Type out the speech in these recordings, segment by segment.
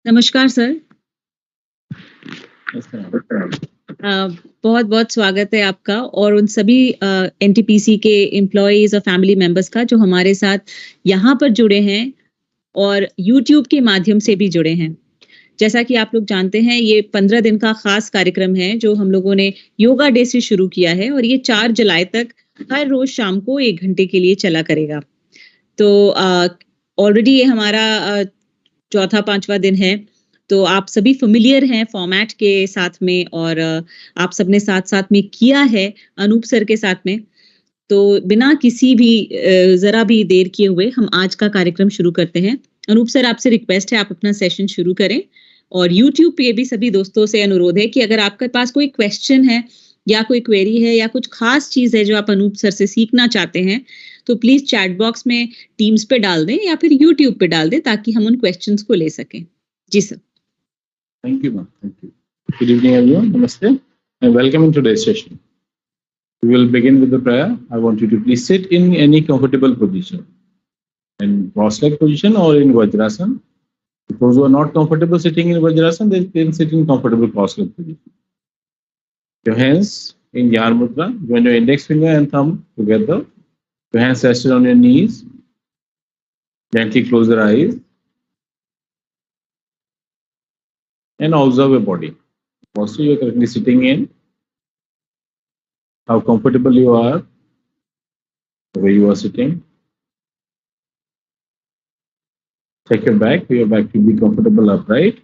नमस्कार सर। बहुत बहुत स्वागत है आपका और उन सभी एनटीपीसी के एम्प्लॉयज और फैमिली मेंबर्स का जो हमारे साथ यहाँ पर जुड़े हैं और यूट्यूब के माध्यम से भी जुड़े हैं। जैसा कि आप लोग जानते हैं, ये 15 दिन का खास कार्यक्रम है जो हम लोगों ने योगा डे से शुरू किया है और ये 4 जुलाई तक हर रोज शाम को 1 घंटे के लिए चला करेगा। तो ऑलरेडी ये हमारा चौथा 5वां दिन है, तो आप सभी फ़ैमिलियर हैं फॉर्मेट के साथ में और आप सबने साथ-साथ में किया है अनूप सर के साथ में। तो बिना किसी भी ज़रा भी देर किए हुए हम आज का कार्यक्रम शुरू करते हैं। अनूप सर, आपसे रिक्वेस्ट है आप अपना सेशन शुरू करें और यूट्यूब पे भी सभी दोस्तों से अनुरोध है कि अगर आपके पास कोई क्वेश्चन है या कोई क्वेरी है या कुछ खास चीज़ है जो आप अनूप सर से सीखना चाहते हैं, तो प्लीज़ चैट बॉक्स में टीम्स पे डाल दें या फिर यूट्यूब पे डाल दें ताकि हम उन क्वेश्चंस को ले सकें। जी sir. Thank you, ma'am. Thank you. Good evening, everyone. Namaste and welcome in today's session. We will begin with the prayer. I want you to please sit in any comfortable position, in cross-leg position or in Vajrasana. Those who are not comfortable sitting in Vajrasana, they can sit in comfortable cross-leg position. Your hands in Yar Mudra. Join your index finger and thumb together. Your hands rested on your knees. Gently close your eyes. And observe your body. Also, you are currently sitting in, how comfortable you are, the way you are sitting. Check your back, your back should be comfortable upright.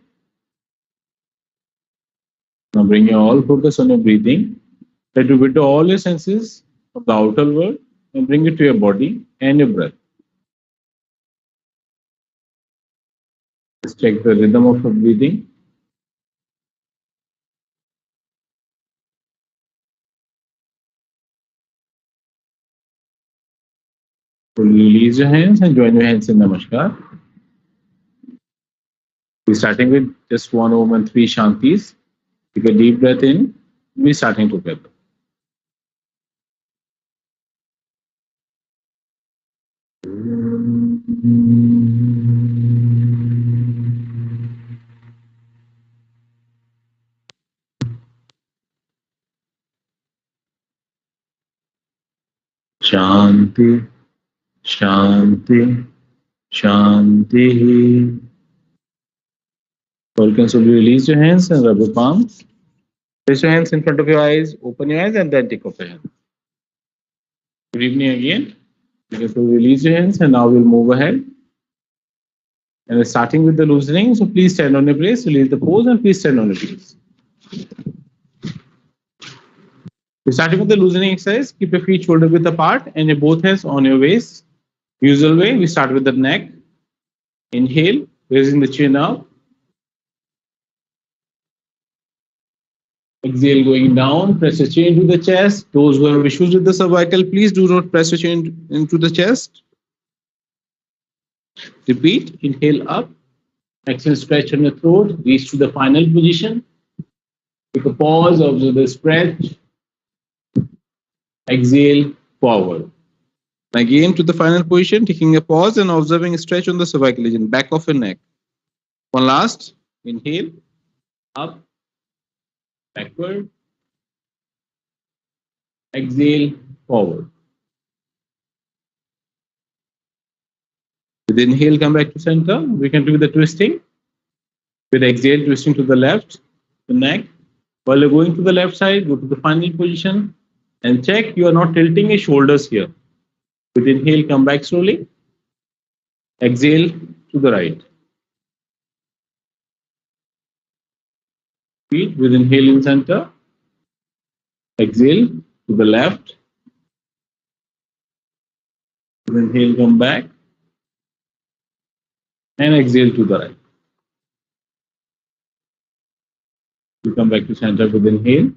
Now bring your all focus on your breathing. Try to withdraw all your senses from the outer world and bring it to your body and your breath. Just check the rhythm of your breathing. Release your hands and join your hands in Namaskar. We're starting with just 1 Om and 3 Shantis. Take a deep breath in. We're starting together. Shanti. Shanti, Shanti. Or you can slowly release your hands and rub your palms. Place your hands in front of your eyes, open your eyes, and then take off your hands. Good evening again. You can slowly release your hands, and now we'll move ahead. And we're starting with the loosening, so please stand on your place, release the pose, and please stand on your place. We're starting with the loosening exercise. Keep your feet shoulder width apart and your both hands on your waist. Usual way, we start with the neck. Inhale, raising the chin up. Exhale, going down. Press your chin into the chest. Those who have issues with the cervical, please do not press your chin into the chest. Repeat. Inhale up. Exhale, stretch on your throat. Reach to the final position. Take a pause. Observe the stretch. Exhale, forward. Again to the final position, taking a pause and observing a stretch on the cervical region, back of your neck. One last, inhale, up, backward, exhale, forward. With inhale, come back to center. We can do the twisting. With exhale, twisting to the left, the neck. While you're going to the left side, go to the final position and check you are not tilting your shoulders here. With inhale, come back slowly. Exhale to the right. Repeat with inhale in center. Exhale to the left. With inhale, come back. And exhale to the right. You come back to center with inhale.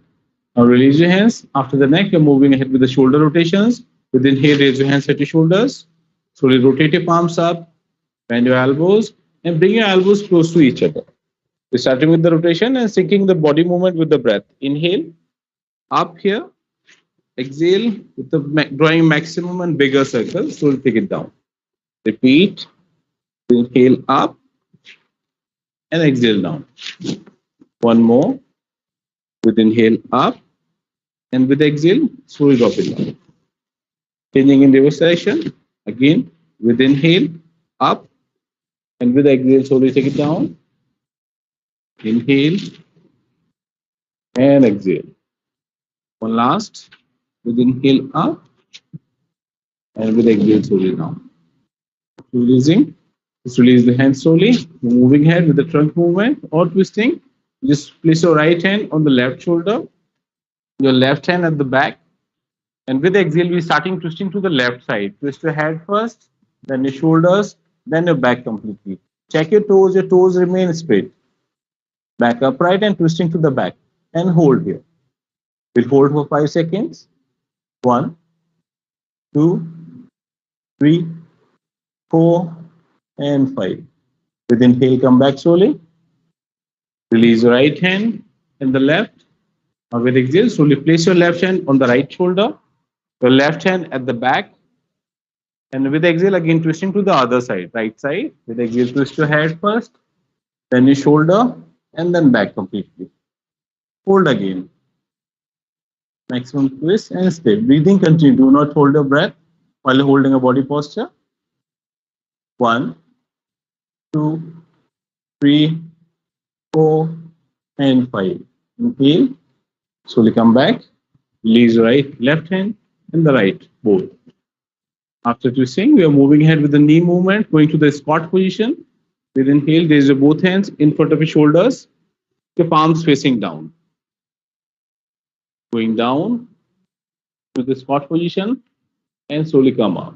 Now release your hands. After the neck, you're moving ahead with the shoulder rotations. With inhale, raise your hands at your shoulders. Slowly rotate your palms up, bend your elbows, and bring your elbows close to each other. We're starting with the rotation and syncing the body movement with the breath. Inhale, up here. Exhale, with the drawing maximum and bigger circle. Slowly take it down. Repeat. Inhale, up. and exhale down. One more. With inhale up, and with exhale, slowly drop it down. Changing in reverse direction. Again, with inhale up, and with exhale, slowly take it down. Inhale and exhale. One last. With inhale up, and with exhale, slowly down. Releasing. Just release the hand slowly. Moving head with the trunk movement or twisting. Just place your right hand on the left shoulder, your left hand at the back, and with exhale, we're starting twisting to the left side. Twist your head first, then your shoulders, then your back completely. Check your toes remain straight. Back upright and twisting to the back. And hold here. We'll hold for 5 seconds. 1, 2, 3, 4, and 5. With inhale, come back slowly. Release your right hand and the left. Now with exhale, slowly place your left hand on the right shoulder, your left hand at the back, and with exhale, again twisting to the other side, right side. With exhale, twist your head first, then your shoulder, and then back completely. Hold again. Maximum twist and stay. Breathing continue. Do not hold your breath while holding a body posture. 1, 2, 3, 4, and 5. Inhale. Slowly come back. Release right, left hand, and the right, both. After twisting, we are moving ahead with the knee movement, going to the squat position. With inhale, raise your both hands in front of your shoulders, your palms facing down. Going down to the squat position and slowly come up.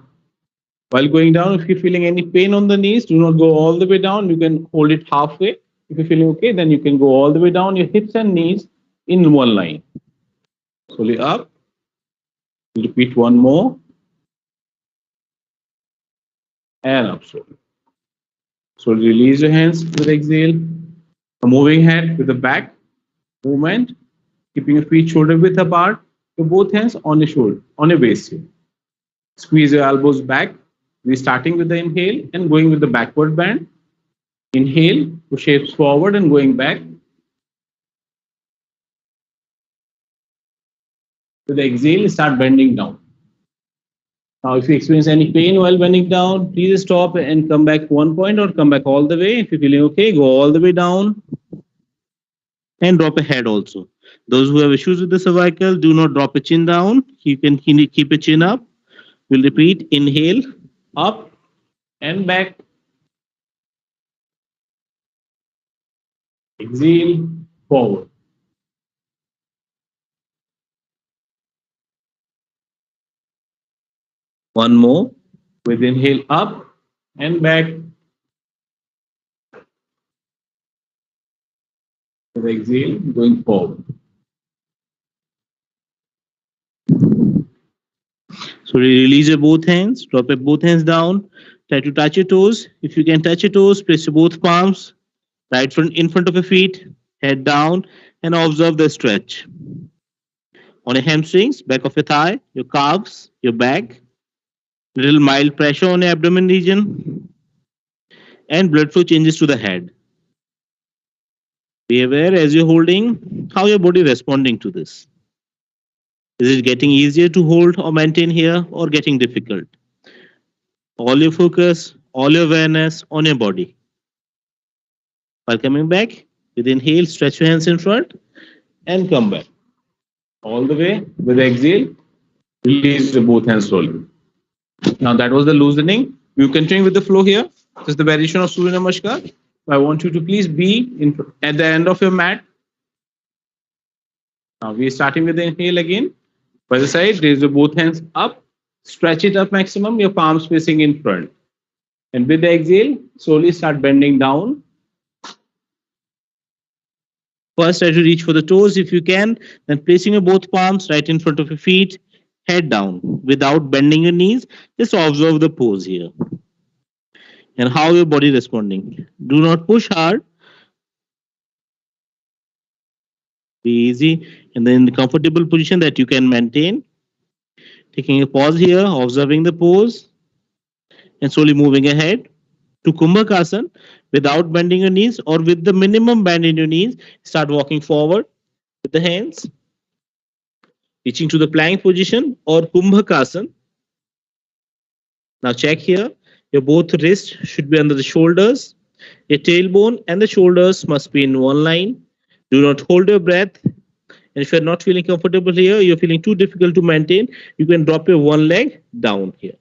While going down, if you're feeling any pain on the knees, do not go all the way down. You can hold it halfway. If you're feeling okay, then you can go all the way down, your hips and knees in one line. Slowly up. Repeat one more. And up slowly. Slowly release your hands with exhale. Moving head with the back movement, keeping your feet shoulder width apart. Your both hands on your shoulder, on your waist here. Squeeze your elbows back. We're starting with the inhale and going with the backward bend. Inhale, push hips forward and going back. With the exhale, start bending down. Now, if you experience any pain while bending down, please stop and come back 1 point or come back all the way. If you're feeling okay, go all the way down and drop a head also. Those who have issues with the cervical, do not drop a chin down. You can keep a chin up. We'll repeat. Inhale, up and back. Exhale, forward. One more. With inhale, up and back. With exhale, going forward. So release your both hands, drop your both hands down, try to touch your toes. If you can touch your toes, place your both palms right in front of your feet, head down, and observe the stretch. On your hamstrings, back of your thigh, your calves, your back, little mild pressure on your abdomen region, and blood flow changes to the head. Be aware as you're holding how your body is responding to this. Is it getting easier to hold or maintain here or getting difficult? All your focus, all your awareness on your body. While coming back, with inhale, stretch your hands in front and come back. All the way with exhale, release both hands slowly. Now that was the loosening. We will continue with the flow here. This is the variation of Surya Namaskar. I want you to please be at the end of your mat. Now we are starting with the inhale again. By the side, raise your both hands up, stretch it up maximum, your palms facing in front. And with the exhale, slowly start bending down. First, try to reach for the toes if you can, then placing your both palms right in front of your feet, head down without bending your knees. Just observe the pose here and how your body is responding. Do not push hard. Be easy and then in the comfortable position that you can maintain. Taking a pause here, observing the pose and slowly moving ahead. to Kumbakasana without bending your knees, or with the minimum bend in your knees. Start walking forward with the hands, reaching to the plank position or Kumbhakasana. Now check here. Your both wrists should be under the shoulders. Your tailbone and the shoulders must be in one line. Do not hold your breath. And if you're not feeling comfortable here, you're feeling too difficult to maintain, you can drop your one leg down here.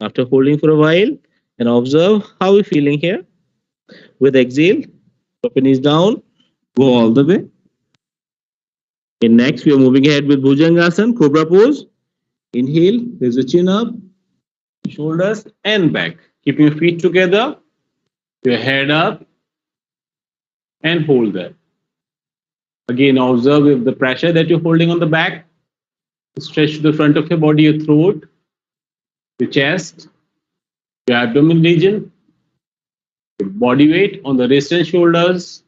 After holding for a while, and observe how you're feeling here. With exhale, drop your knees down, go all the way. And next, we are moving ahead with Bhujangasan, Cobra pose. Inhale, raise the chin up, shoulders and back. Keeping your feet together, your head up, and hold there. Again, observe if the pressure that you're holding on the back, stretch to the front of your body, your throat, your chest, your abdomen region, your body weight on the wrist and shoulders.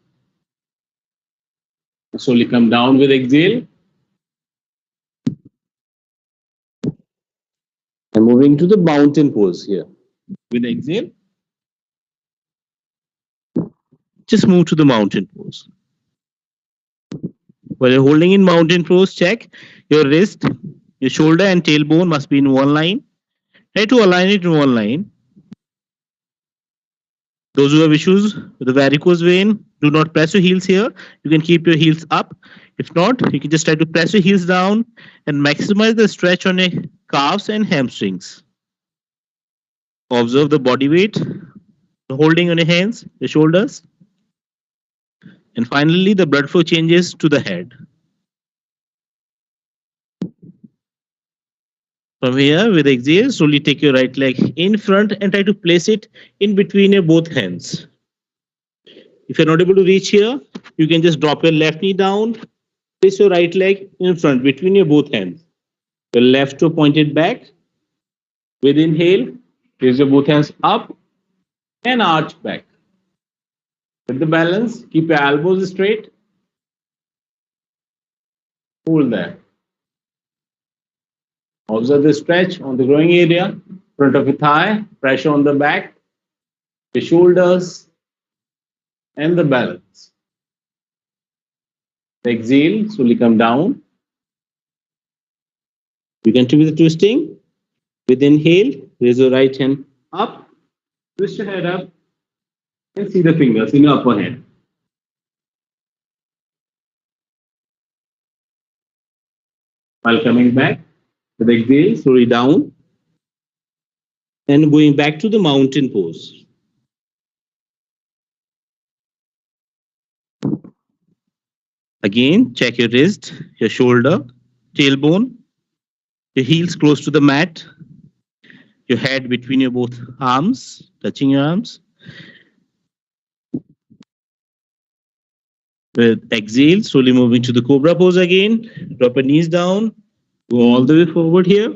Slowly come down with exhale. And moving to the mountain pose here. With exhale, just move to the mountain pose. While you're holding in mountain pose, check your wrist, your shoulder and tailbone must be in one line. Try to align it in one line. Those who have issues with the varicose vein, do not press your heels here. You can keep your heels up. If not, you can just try to press your heels down and maximize the stretch on your calves and hamstrings. Observe the body weight, the holding on your hands, your shoulders. And finally, the blood flow changes to the head. From here, with exhale, slowly take your right leg in front and try to place it in between your both hands. If you're not able to reach here, you can just drop your left knee down, place your right leg in front between your both hands. Your left toe pointed back. With inhale, raise your both hands up and arch back. With the balance, keep your elbows straight. Hold there. Observe the stretch on the growing area, front of your thigh, pressure on the back, the shoulders, and the balance. Exhale, slowly come down. We continue with the twisting. With inhale, raise your right hand up, twist your head up, and see the fingers in your upper hand. While coming back, with exhale, slowly down, and going back to the mountain pose. Again, check your wrist, your shoulder, tailbone, your heels close to the mat, your head between your both arms, touching your arms. With exhale, slowly moving to the Cobra pose again. Drop your knees down, go all the way forward here.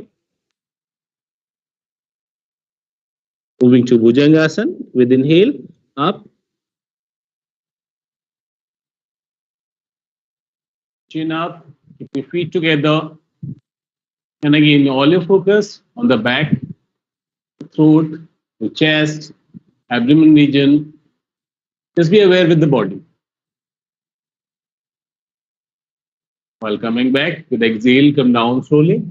Moving to Bhujangasan with inhale, up. Chin up, keep your feet together. And again, all your focus on the back, throat, the chest, abdomen region. Just be aware with the body. While coming back, with exhale, come down slowly.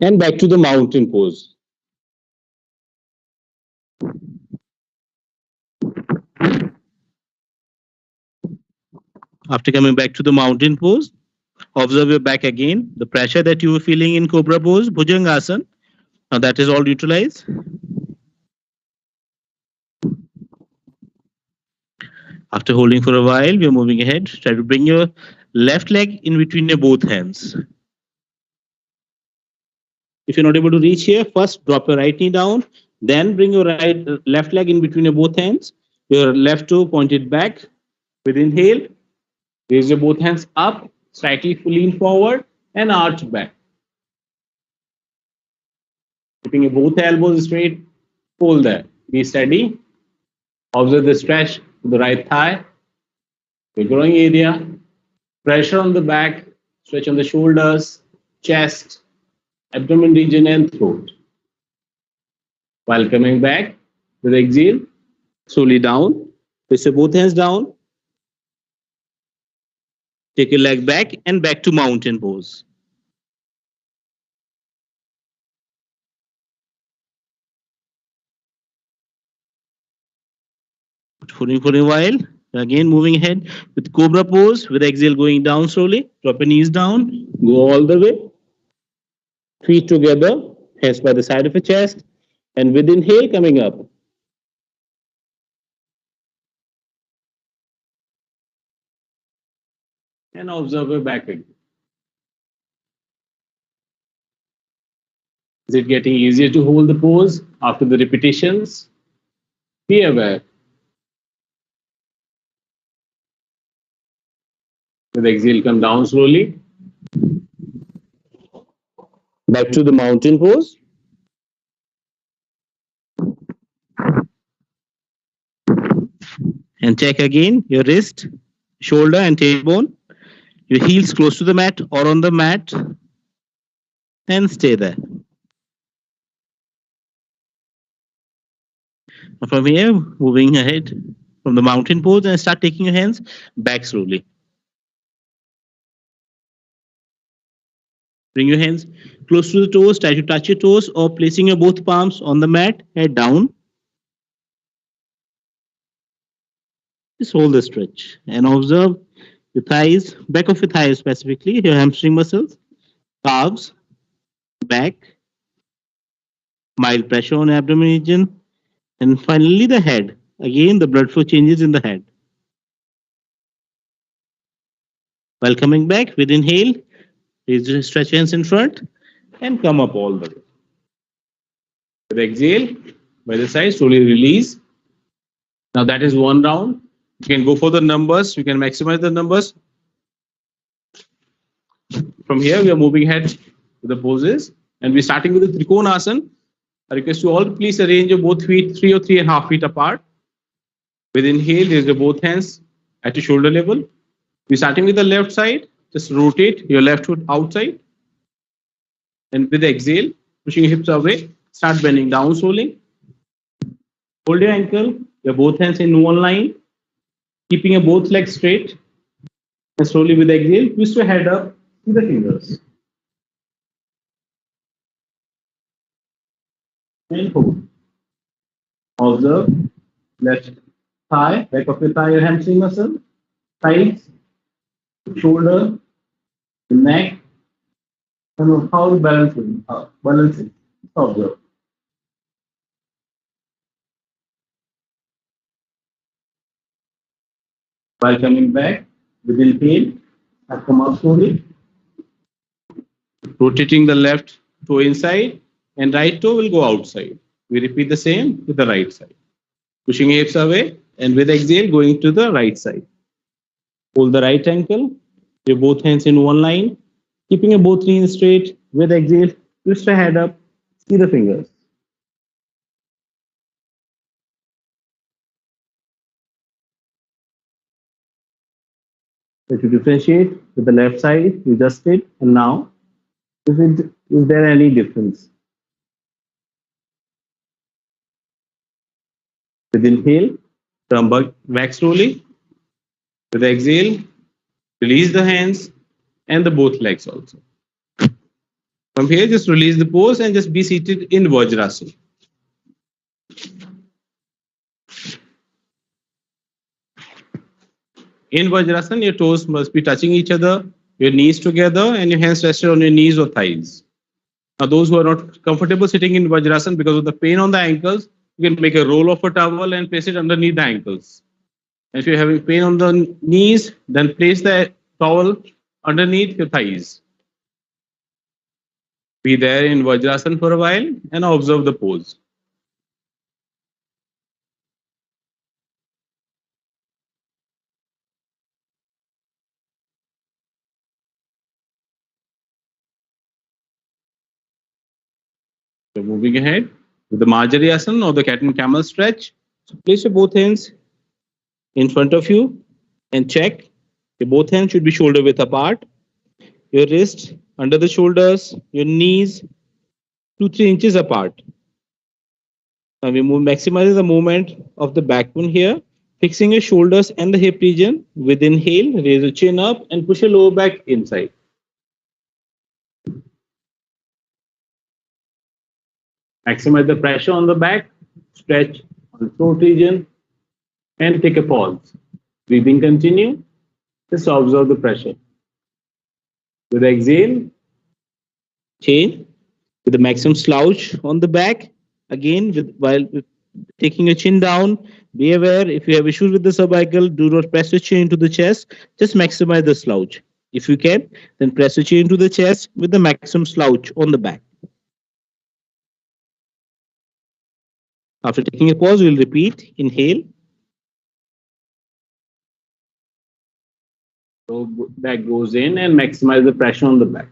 And back to the mountain pose. After coming back to the mountain pose, observe your back again. The pressure that you were feeling in Cobra pose, Bhujangasan. Now that is all neutralized. After holding for a while, we are moving ahead. Try to bring your left leg in between your both hands. If you're not able to reach here, first drop your right knee down, then bring your left leg in between your both hands. Your left toe pointed back. With inhale, raise your both hands up, slightly lean forward and arch back. Keeping your both elbows straight, hold there. Be steady. Observe the stretch to the right thigh, the growing area, pressure on the back, stretch on the shoulders, chest, abdomen region and throat. While coming back with exhale, slowly down, place your both hands down, take your leg back and back to mountain pose. Holding for a while. Again, moving ahead with Cobra pose, with exhale going down slowly. Drop your knees down, go all the way. Feet together, hands by the side of your chest. And with inhale, coming up. And observe your back again. Is it getting easier to hold the pose after the repetitions? Be aware. With exhale, come down slowly. Back to the mountain pose. And check again your wrist, shoulder, and tailbone. Your heels close to the mat or on the mat. And stay there. From here, moving ahead from the mountain pose and start taking your hands back slowly. Bring your hands close to the toes, try to touch your toes, or placing your both palms on the mat, head down. Just hold the stretch and observe your thighs, back of your thighs specifically, your hamstring muscles, calves, back, mild pressure on abdomen region, and finally the head. Again, the blood flow changes in the head. While coming back with inhale, stretch hands in front and come up all the way. With exhale, by the side, slowly release. Now that is one round. You can go for the numbers. You can maximize the numbers. From here, we are moving ahead to the poses. And we're starting with the Trikonasana. I request you all to please arrange your both feet 3 or 3.5 feet apart. With inhale, raise your both hands at your shoulder level. We're starting with the left side. Just rotate your left foot outside. And with exhale, pushing your hips away, start bending down slowly. Hold your ankle, your both hands in one line, keeping your both legs straight. And slowly with exhale, twist your head up, see the fingers. And hold. Observe left thigh, back of your thigh, your hamstring muscle, thighs, shoulder, the neck, and how balancing. Observe. While coming back, with inhale, come up slowly. Rotating the left toe inside and right toe will go outside. We repeat the same with the right side. Pushing hips away and with exhale going to the right side. Hold the right ankle, your both hands in one line, keeping your both knees straight. With exhale, twist your head up, see the fingers. So to differentiate with the left side, you just did, and now, is there any difference? With inhale, turn back slowly. With exhale, release the hands and the both legs also. From here, just release the pose and just be seated in Vajrasana. In Vajrasana, your toes must be touching each other, your knees together, and your hands rested on your knees or thighs. Now, those who are not comfortable sitting in Vajrasana because of the pain on the ankles, you can make a roll of a towel and place it underneath the ankles. And if you're having pain on the knees, then place the towel underneath your thighs. Be there in Vajrasana for a while and observe the pose. So moving ahead with the Makarasana or the cat and camel stretch. So place your both hands in front of you and check. Your both hands should be shoulder width apart. Your wrist under the shoulders, your knees 2-3 inches apart. Now we maximize the movement of the backbone here, fixing your shoulders and the hip region. With inhale, raise your chin up and push your lower back inside. Maximize the pressure on the back, stretch on the throat region, and take a pause. Breathing continue. Just observe the pressure. With exhale, change with the maximum slouch on the back. Again, while taking your chin down, be aware if you have issues with the cervical, do not press your chin into the chest. Just maximize the slouch. If you can, then press your chin into the chest with the maximum slouch on the back. After taking a pause, we'll repeat. Inhale. So back goes in and maximize the pressure on the back.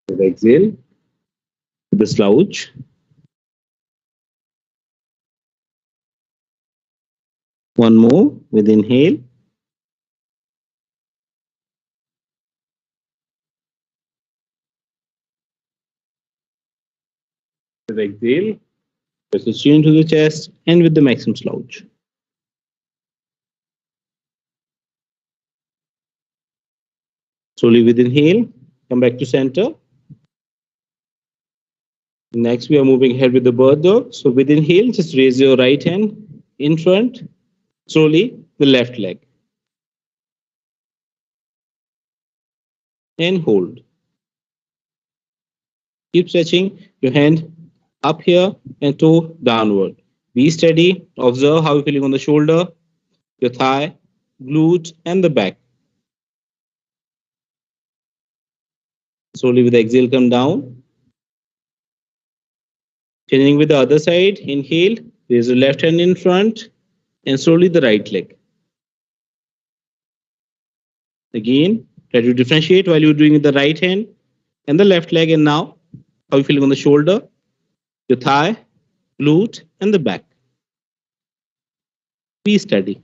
With exhale, with the slouch. One more with inhale. With exhale, press the chin to the chest and with the maximum slouch. Slowly with inhale, come back to center. Next, we are moving ahead with the bird dog. So with inhale, just raise your right hand in front. Slowly, the left leg. And hold. Keep stretching your hand up here and toe downward. Be steady. Observe how you're feeling on the shoulder, your thigh, glute, and the back. Slowly with the exhale, come down. Changing with the other side. Inhale, raise the left hand in front and slowly the right leg. Again, try to differentiate while you're doing with the right hand and the left leg. And now, how you feeling on the shoulder, your thigh, glute, and the back. Be steady.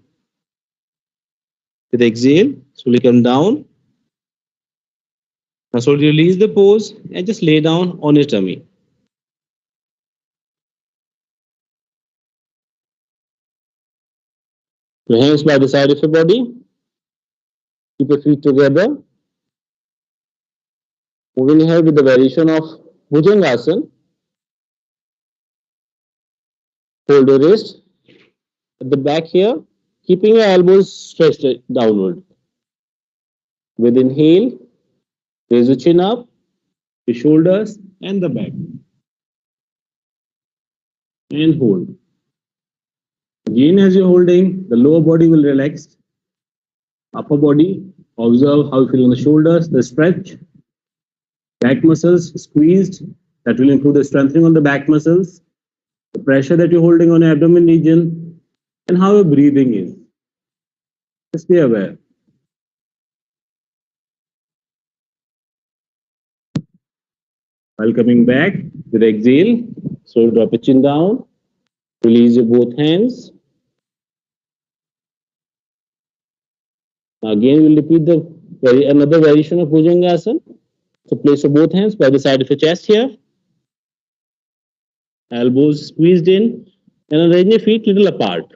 With exhale, slowly come down. Now slowly release the pose and just lay down on your tummy. Your hands by the side of your body. Keep your feet together. Moving ahead with the variation of Bhujangasan. Hold your wrist at the back here, keeping your elbows stretched downward. With inhale, raise your chin up, your shoulders and the back. And hold. Again, as you're holding, the lower body will relax. Upper body, observe how you feel on the shoulders, the stretch. Back muscles squeezed. That will improve the strengthening on the back muscles. The pressure that you're holding on your abdomen region. And how your breathing is. Just be aware. While coming back, with exhale, so drop your chin down. Release your both hands. Again, we'll repeat another variation of Bhujangasan. So place your both hands by the side of your chest here. Elbows squeezed in and arrange your feet little apart.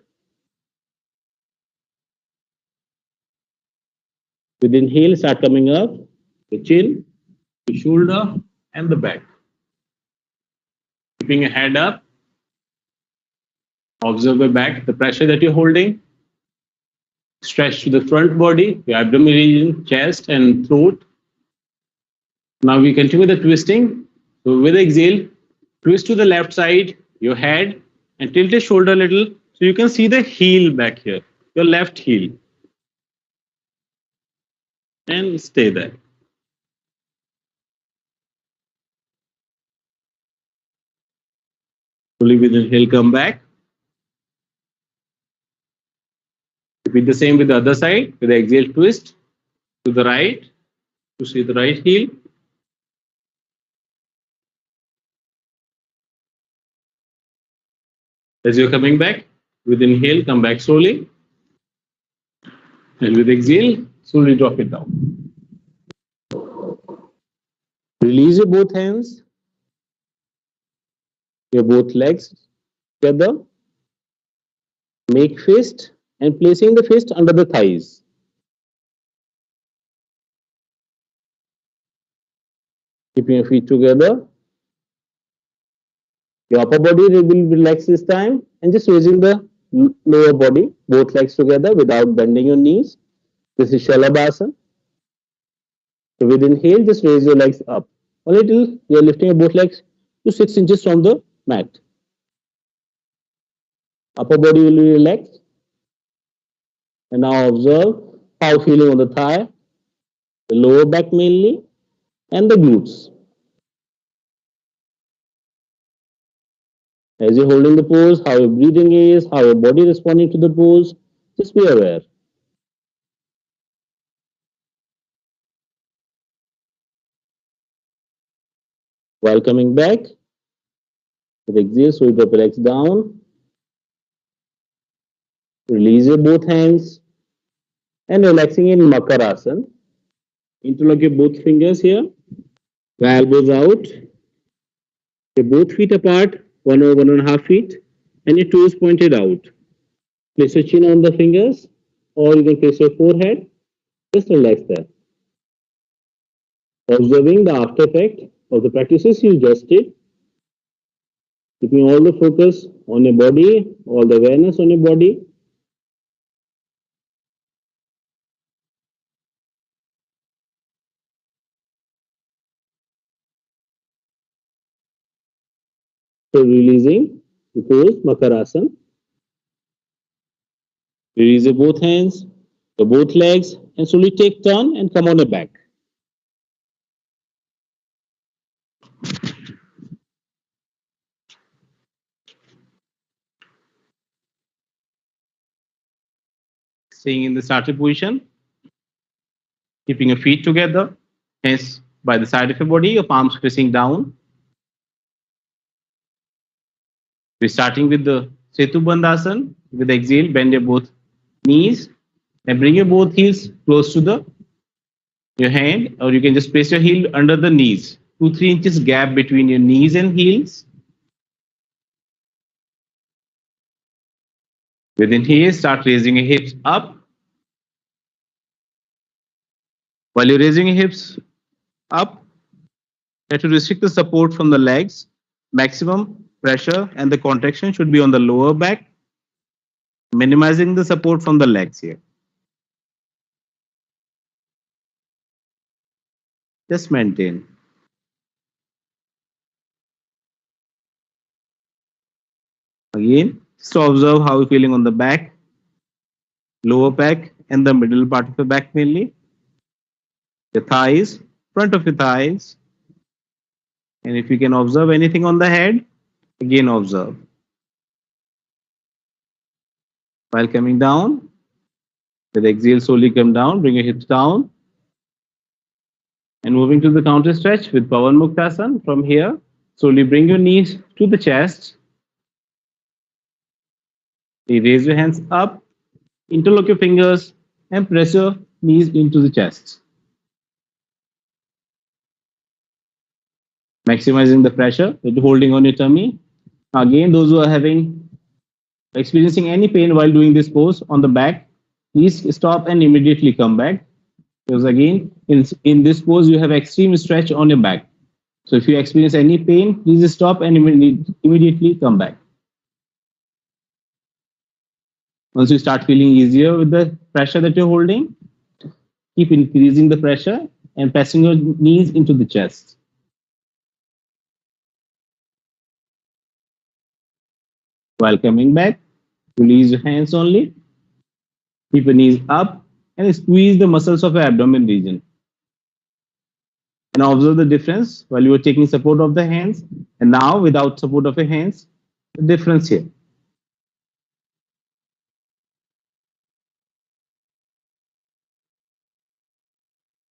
With inhale, start coming up, the chin, the shoulder, and the back. Keeping your head up. Observe your back, the pressure that you're holding. Stretch to the front body, your abdomen region, chest, and throat. Now we continue the twisting. So with exhale, twist to the left side, your head, and tilt your shoulder a little so you can see the heel back here, your left heel. And stay there. Slowly with inhale, come back. Repeat the same with the other side. With the exhale, twist to the right to see the right heel. As you're coming back, with inhale, come back slowly. And with exhale, slowly drop it down. Release your both hands, your both legs together. Make fist and placing the fist under the thighs. Keeping your feet together. Your upper body will relax this time and just raising the lower body, both legs together without bending your knees. This is Shalabhasa. So with inhale, just raise your legs up. Only till you are lifting your both legs to 6 inches from the mat. Upper body will be relaxed. And now observe how feeling on the thigh, the lower back mainly, and the glutes. As you're holding the pose, how your breathing is, how your body responding to the pose, just be aware. While coming back, with exhale, so you drop your legs down. Release your both hands and relaxing in Makarasana. Interlock your both fingers here. The elbows out. Your both feet apart, 1 or 1.5 feet, and your toes pointed out. Place your chin on the fingers, or you can place your forehead. Just relax there. Observing the after effect of the practices you just did. Keeping all the focus on your body, all the awareness on your body. So releasing the pose, Makarasana. Release your both hands, your both legs, and slowly take turn and come on your back. Staying in the starting position, keeping your feet together, hands by the side of your body, your palms facing down. We're starting with the Setu Bandhasan. With the exhale, bend your both knees and bring your both heels close to your hand, or you can just place your heel under the knees. 2-3 inches gap between your knees and heels. Within here, start raising your hips up. While you're raising your hips up, try to restrict the support from the legs. Maximum pressure and the contraction should be on the lower back, minimizing the support from the legs here. Just maintain. Again, just observe how you're feeling on the back, lower back, and the middle part of the back mainly. The thighs, front of your thighs. And if you can observe anything on the head, again observe. While coming down, with exhale, slowly come down, bring your hips down. And moving to the counter stretch with Pavan Muktasana. From here, slowly bring your knees to the chest. You raise your hands up, interlock your fingers, and press your knees into the chest. Maximizing the pressure that you're holding on your tummy. Again, those who are experiencing any pain while doing this pose on the back, please stop and immediately come back. Because again, in this pose, you have extreme stretch on your back. So if you experience any pain, please stop and immediately come back. Once you start feeling easier with the pressure that you're holding, keep increasing the pressure and pressing your knees into the chest. While coming back, release your hands only. Keep your knees up and squeeze the muscles of your abdomen region. And observe the difference while you are taking support of the hands and now without support of your hands, the difference here.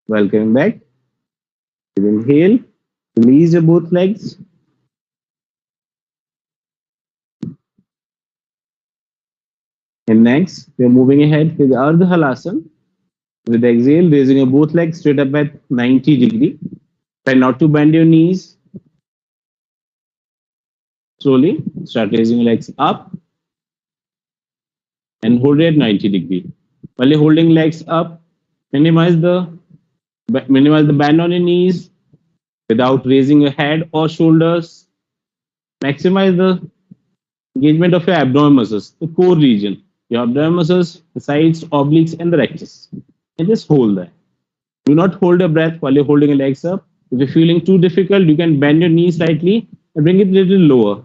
While coming back, inhale, release your both legs. And next, we're moving ahead with Ardha Halasana. With the exhale, raising your both legs straight up at 90 degrees. Try not to bend your knees. Slowly start raising your legs up and hold it at 90 degrees. While you're holding legs up, minimize the bend on your knees without raising your head or shoulders. Maximize the engagement of your abdomen muscles, the core region, your abdomen muscles, the sides, obliques, and the rectus. And just hold that. Do not hold your breath while you're holding your legs up. If you're feeling too difficult, you can bend your knees slightly and bring it a little lower.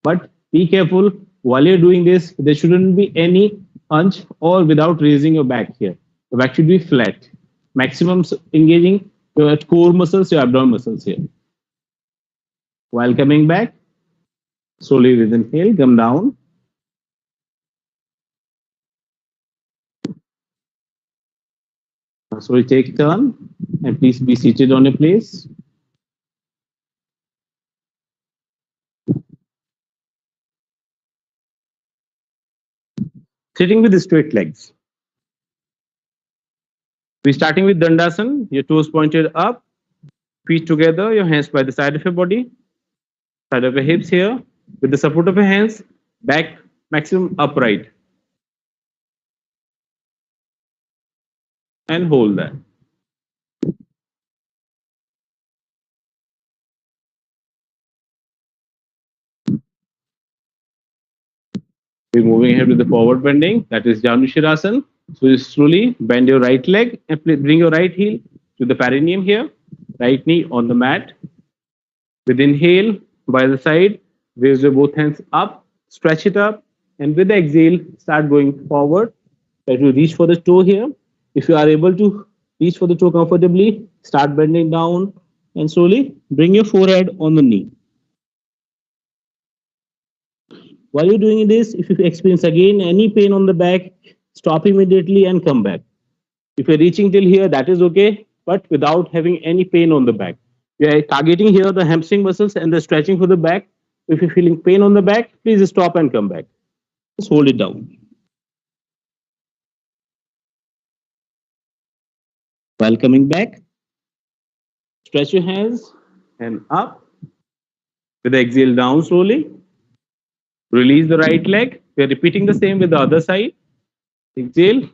But be careful while you're doing this, there shouldn't be any hunch or without raising your back here. The back should be flat. Maximum engaging your core muscles, your abdomen muscles here. While coming back, slowly with inhale, come down. So we take turn and please be seated on your place. Sitting with straight legs. We're starting with Dandasana, your toes pointed up, feet together, your hands by the side of your body, side of your hips here, with the support of your hands, back maximum upright. And hold that. We're moving ahead with the forward bending, that is Janushirasana. So you slowly bend your right leg and bring your right heel to the perineum here, right knee on the mat. With inhale, by the side, raise your both hands up, stretch it up, and with the exhale, start going forward. Try to reach for the toe here. If you are able to reach for the toe comfortably, start bending down and slowly bring your forehead on the knee. While you're doing this, if you experience again any pain on the back, stop immediately and come back. If you're reaching till here, that is okay, but without having any pain on the back. We are targeting here the hamstring muscles and the stretching for the back. If you're feeling pain on the back, please stop and come back. Just hold it down. While coming back, stretch your hands and up. With the exhale down slowly. Release the right leg. We are repeating the same with the other side. Exhale,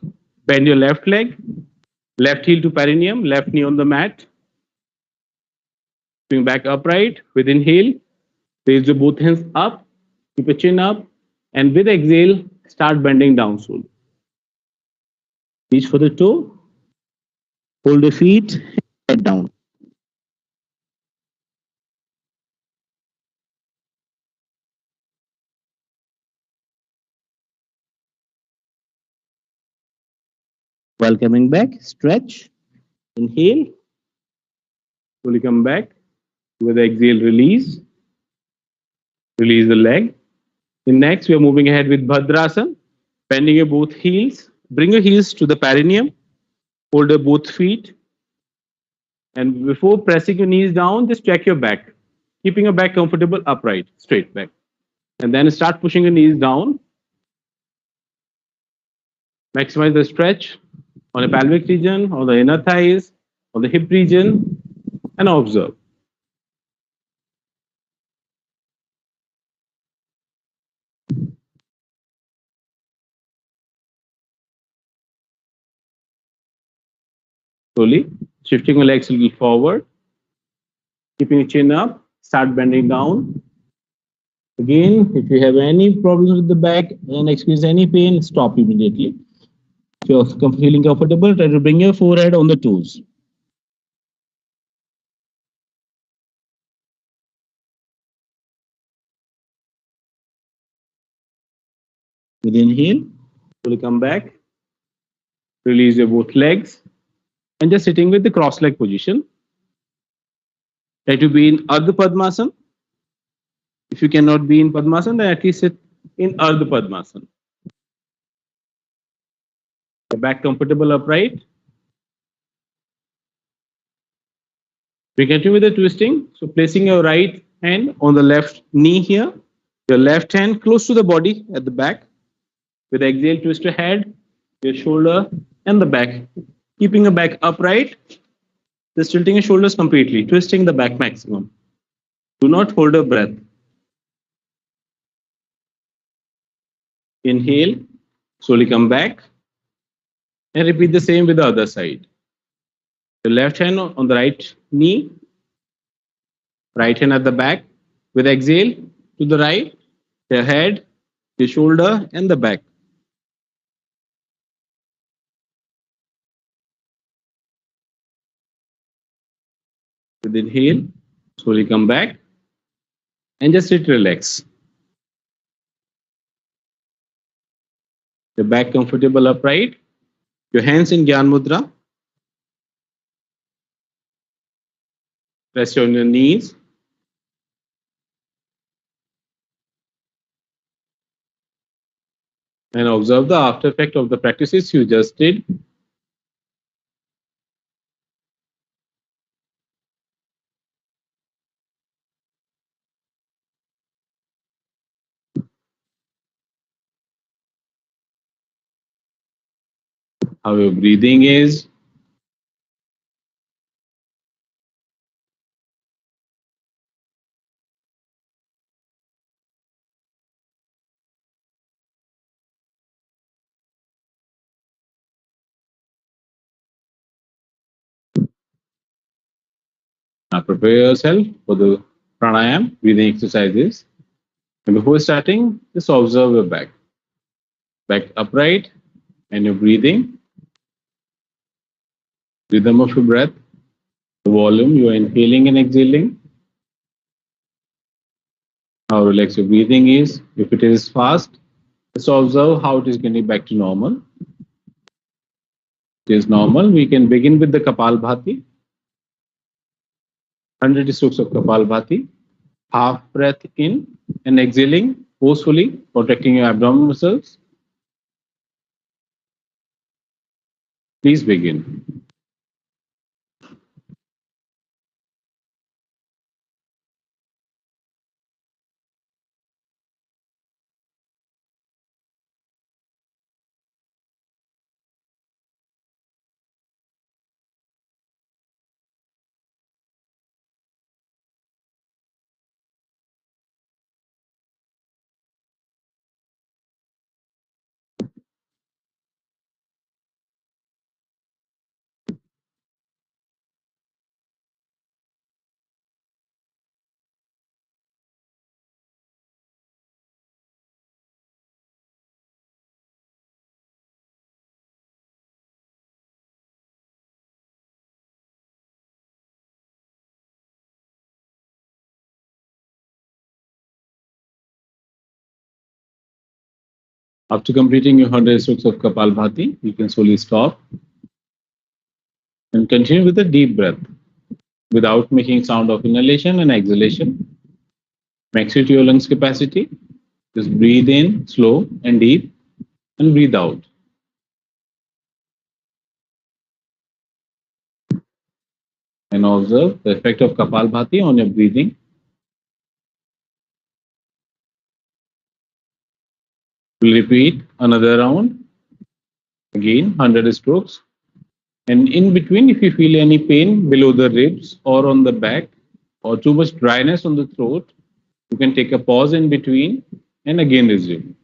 bend your left leg, left heel to perineum, left knee on the mat. Swing back upright. With inhale, raise your both hands up, keep your chin up, and with exhale, start bending down slowly. Reach for the toe, hold your feet, head down. While coming back, stretch, inhale, slowly come back. With the exhale, release. Release the leg. And next, we are moving ahead with Vajrasana. Bending your both heels. Bring your heels to the perineum. Hold your both feet. And before pressing your knees down, just check your back. Keeping your back comfortable, upright, straight back. And then start pushing your knees down. Maximize the stretch on the pelvic region, on the inner thighs, on the hip region, and observe. Slowly, shifting your legs a little forward, keeping your chin up, start bending down. Again, if you have any problems with the back and experience any pain, stop immediately. If you're feeling comfortable, try to bring your forehead on the toes. With inhale, slowly come back, release your both legs, and just sitting with the cross leg position. Try to be in Ardha Padmasana. If you cannot be in Padmasana, then at least sit in Ardha Padmasana. The back comfortable upright. We continue with the twisting. So placing your right hand on the left knee here, your left hand close to the body at the back. With exhale, twist your head, your shoulder, and the back. Keeping the back upright. Just tilting your shoulders completely, twisting the back maximum. Do not hold your breath. Inhale, slowly come back, and repeat the same with the other side. The left hand on the right knee, right hand at the back. With exhale, to the right, the head, the shoulder, and the back. With inhale, slowly come back, and just sit relax. The back comfortable upright. Your hands in Gyan Mudra. Rest on your knees. And observe the after effect of the practices you just did. How your breathing is. Now prepare yourself for the pranayam, breathing exercises. And before starting, just observe your back. Back upright, and your breathing. Rhythm of your breath. The volume you are inhaling and exhaling. How relaxed your breathing is. If it is fast, just observe how it is getting back to normal. It is normal. We can begin with the Kapalbhati. 100 strokes of Kapalbhati. Half breath in and exhaling forcefully, protecting your abdominal muscles. Please begin. After completing your 100 strokes of Kapalbhati, you can slowly stop and continue with a deep breath without making sound of inhalation and exhalation. Max it to your lungs capacity. Just breathe in slow and deep and breathe out. And observe the effect of Kapalbhati on your breathing. We'll repeat another round. Again, 100 strokes. And in between, if you feel any pain below the ribs or on the back or too much dryness on the throat, you can take a pause in between and again resume.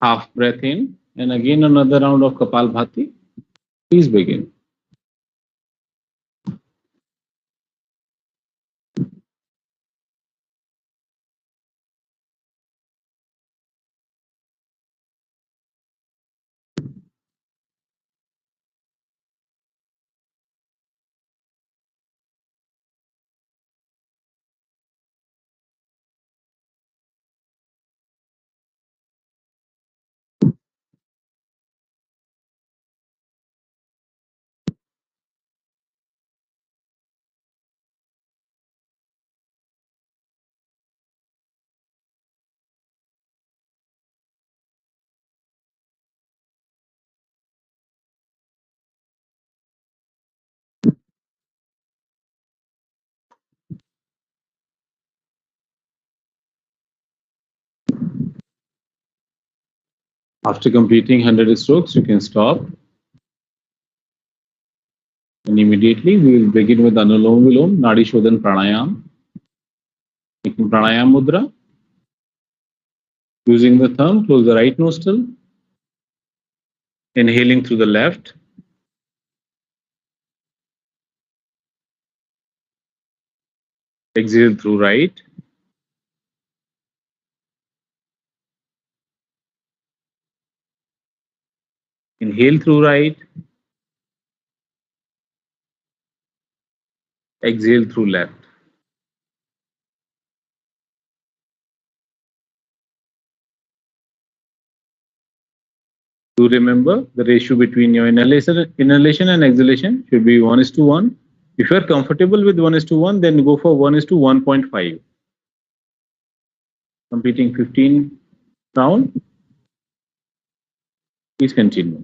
Half breath in and again another round of Kapalbhati. Please begin. After completing 100 strokes, you can stop And immediately we will begin with Anulom Vilom, Nadi Shodhan Pranayam. Making Pranayam Mudra. Using the thumb, close the right nostril. Inhaling through the left. Exhale through right. Inhale through right. Exhale through left. Do remember the ratio between your inhalation and exhalation should be 1:1. If you are comfortable with 1:1, then go for 1:1.5. Completing 15 rounds. Please continue.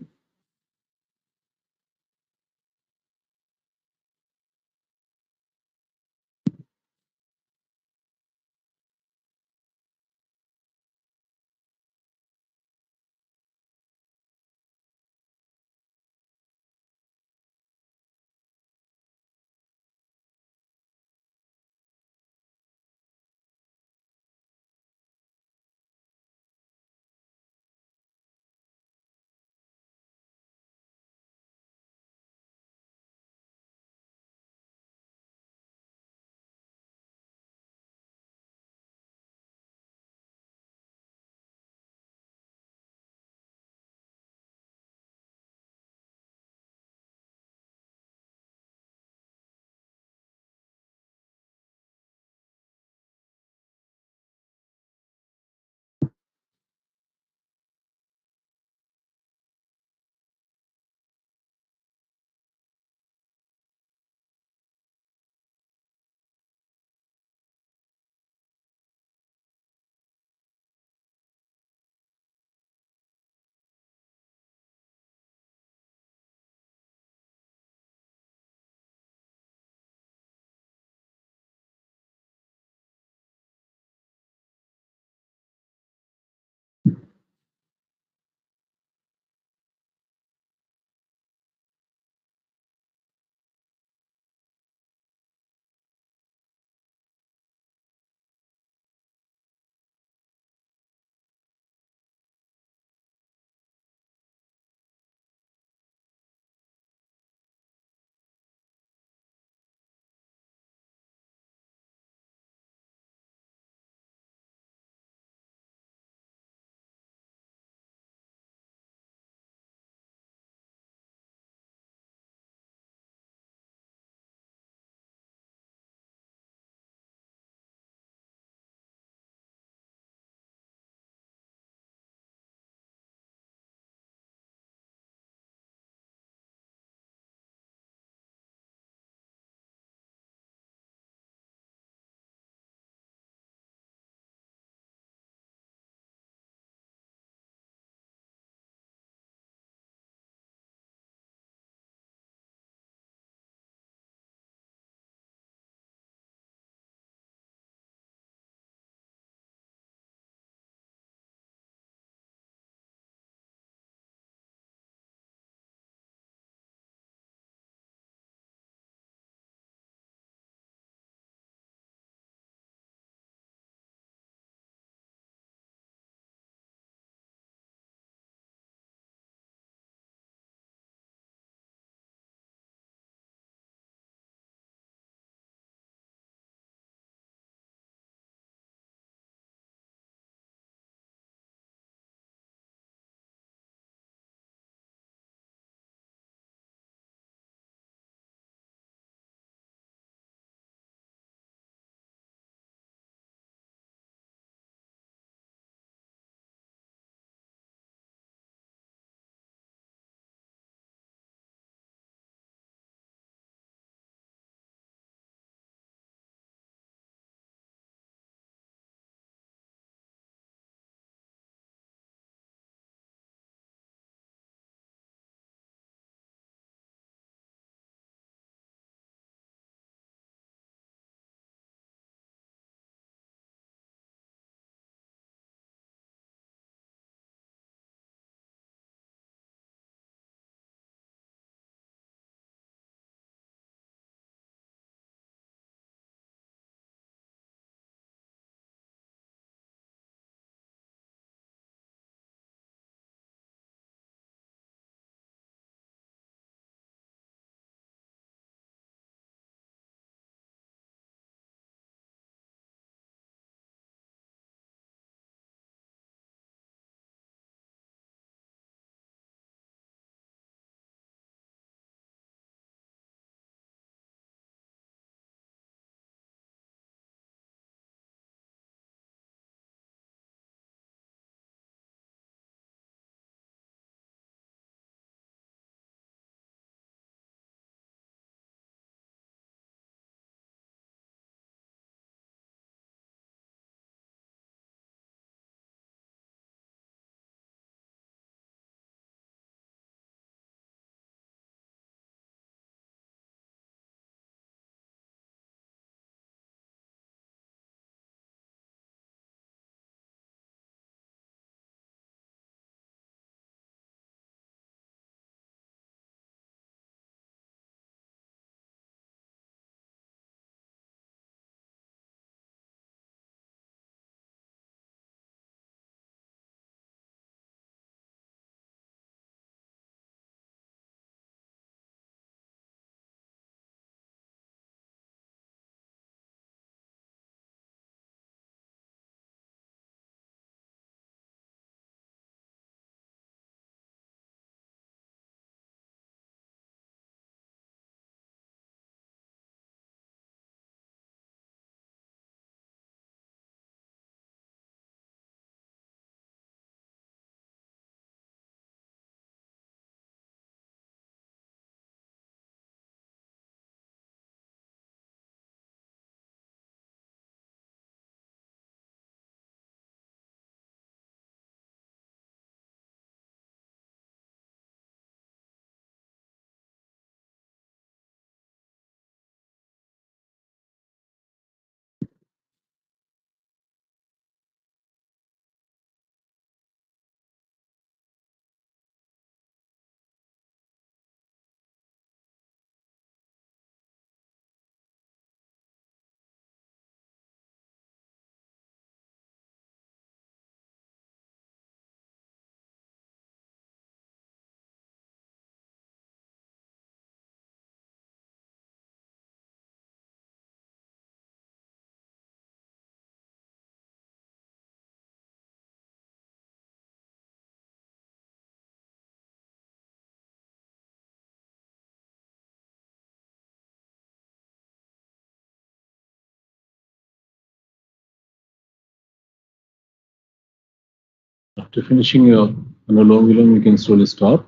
After finishing your Anulom Vilom, you can slowly stop.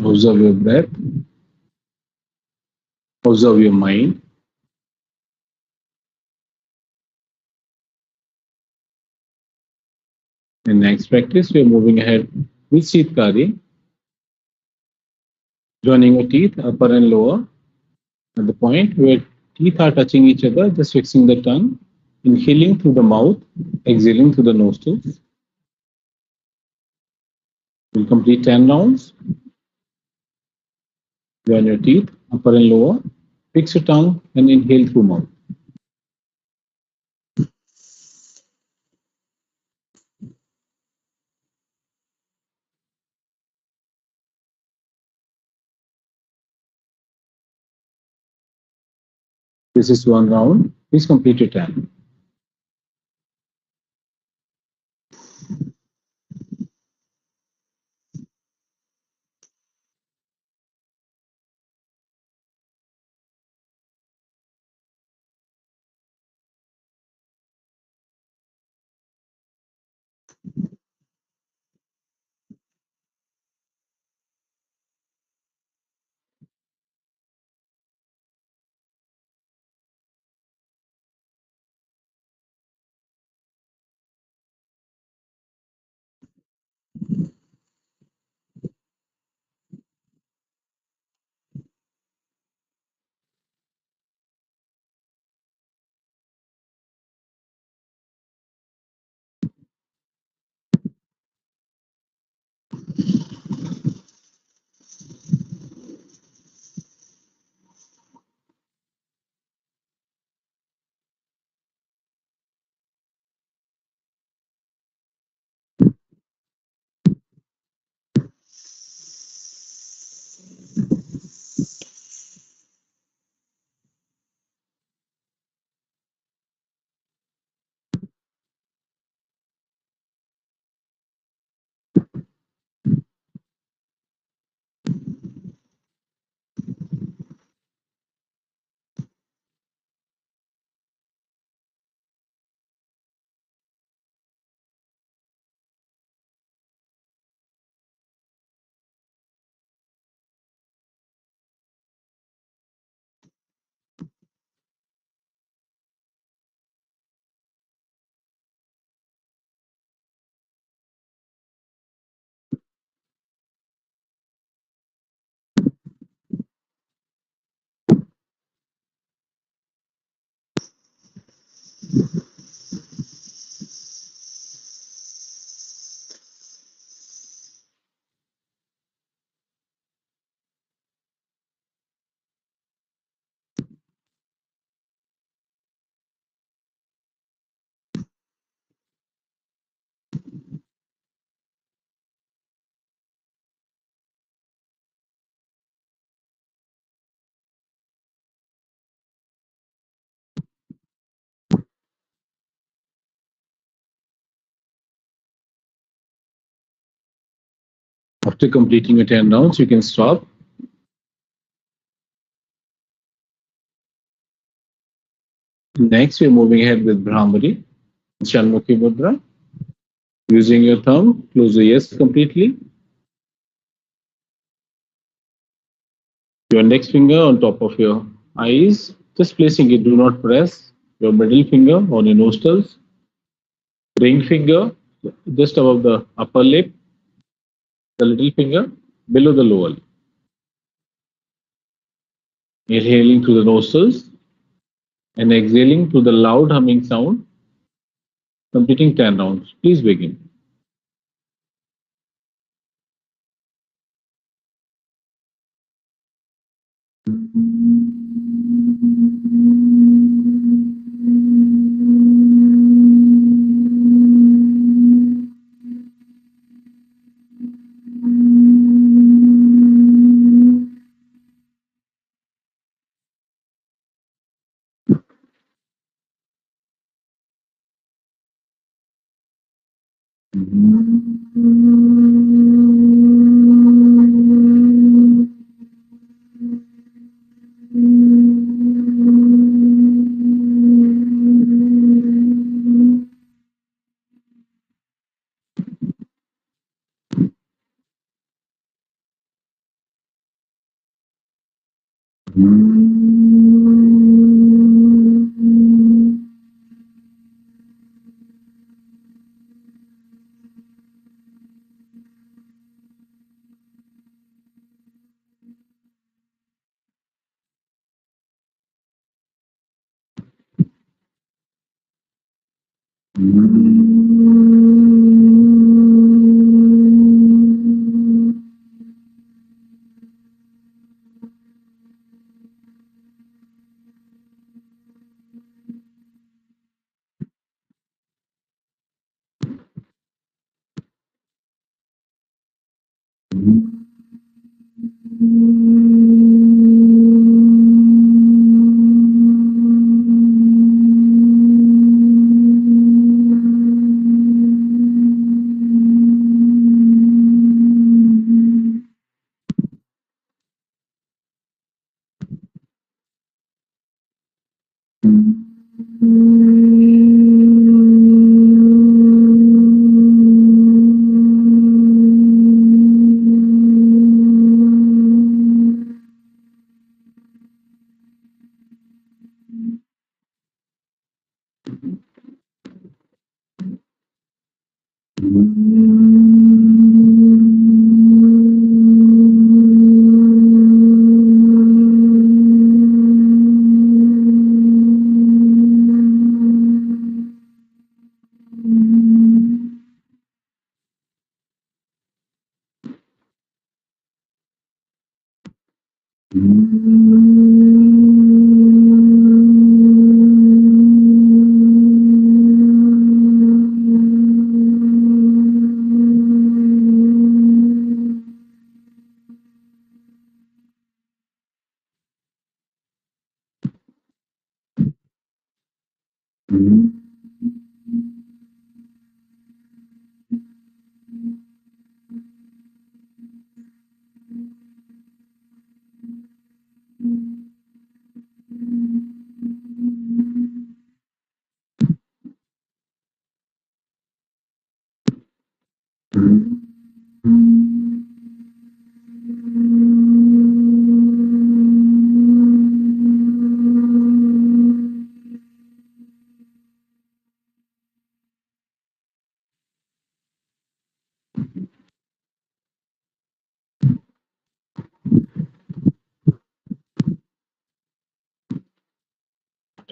Observe your breath. Observe your mind. In next practice, we are moving ahead with Shitkari. Joining your teeth, upper and lower, at the point where teeth are touching each other, just fixing the tongue, inhaling through the mouth, exhaling through the nostrils. We'll complete 10 rounds. Join your teeth, upper and lower, fix your tongue and inhale through mouth. This is one round. Please complete your 10. After completing your 10 rounds, you can stop. Next, we're moving ahead with Brahmari, Shanmukhi Mudra. Using your thumb, close the ears completely. Your index finger on top of your eyes, just placing it, do not press. Your middle finger on your nostrils. Ring finger just above the upper lip. The little finger below the lower lip. Inhaling through the nostrils and exhaling through the loud humming sound. Completing 10 rounds. Please begin.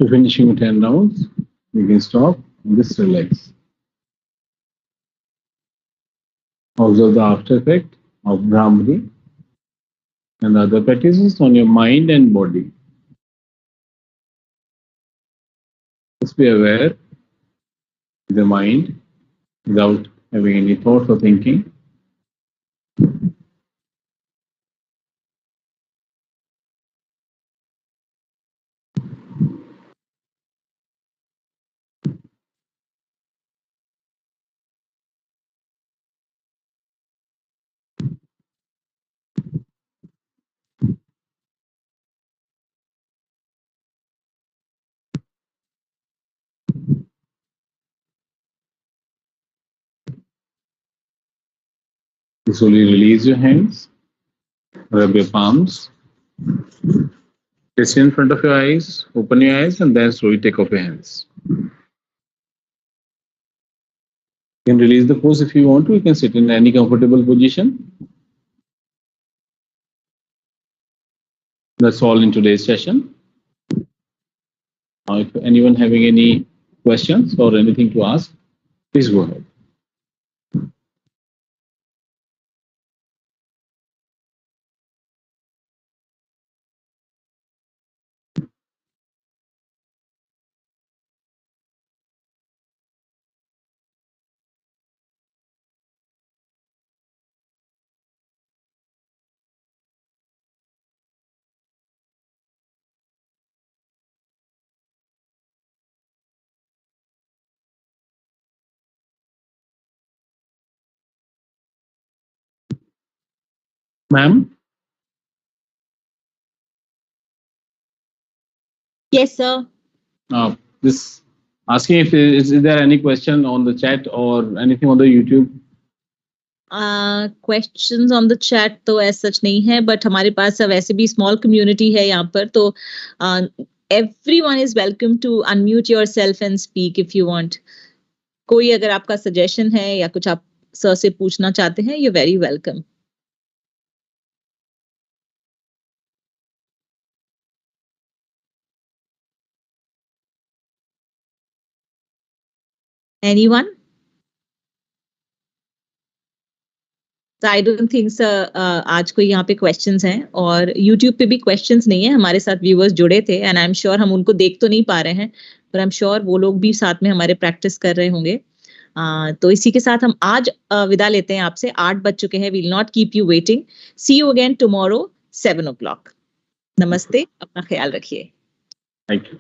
After finishing 10 rounds, you can stop and just relax. Observe the after effect of Brahmari and the other practices on your mind and body. Just be aware of the mind without having any thoughts or thinking. Slowly release your hands, rub your palms, place in front of your eyes, open your eyes, and then slowly take off your hands. You can release the pose if you want to. You can sit in any comfortable position. That's all in today's session. Now, if anyone having any questions or anything to ask, please go ahead. Ma'am? Yes, sir. This asking if is there any question on the chat or anything on the YouTube? Questions on the chat तो ऐसा सच नहीं है, but हमारे पास वैसे भी small community है यहाँ पर, तो everyone is welcome to unmute yourself and speak if you want. कोई अगर आपका सजेशन है या कुछ आप सर से पूछना चाहते हैं, you're very welcome. Anyone? So I don't think आज कोई यहाँ पे क्वेश्चंस हैं, और यूट्यूब पे भी क्वेश्चंस नहीं है. हमारे साथ व्यूअर्स जुड़े थे एंड आई एम श्योर हम उनको देख तो नहीं पा रहे हैं, पर आई एम श्योर वो लोग भी साथ में हमारे प्रैक्टिस कर रहे होंगे. तो इसी के साथ हम आज विदा लेते हैं आपसे. 8 बज चुके हैं. We'll not keep you waiting. See you again tomorrow 7 o'clock. नमस्ते, अपना ख्याल रखिए. Thank you.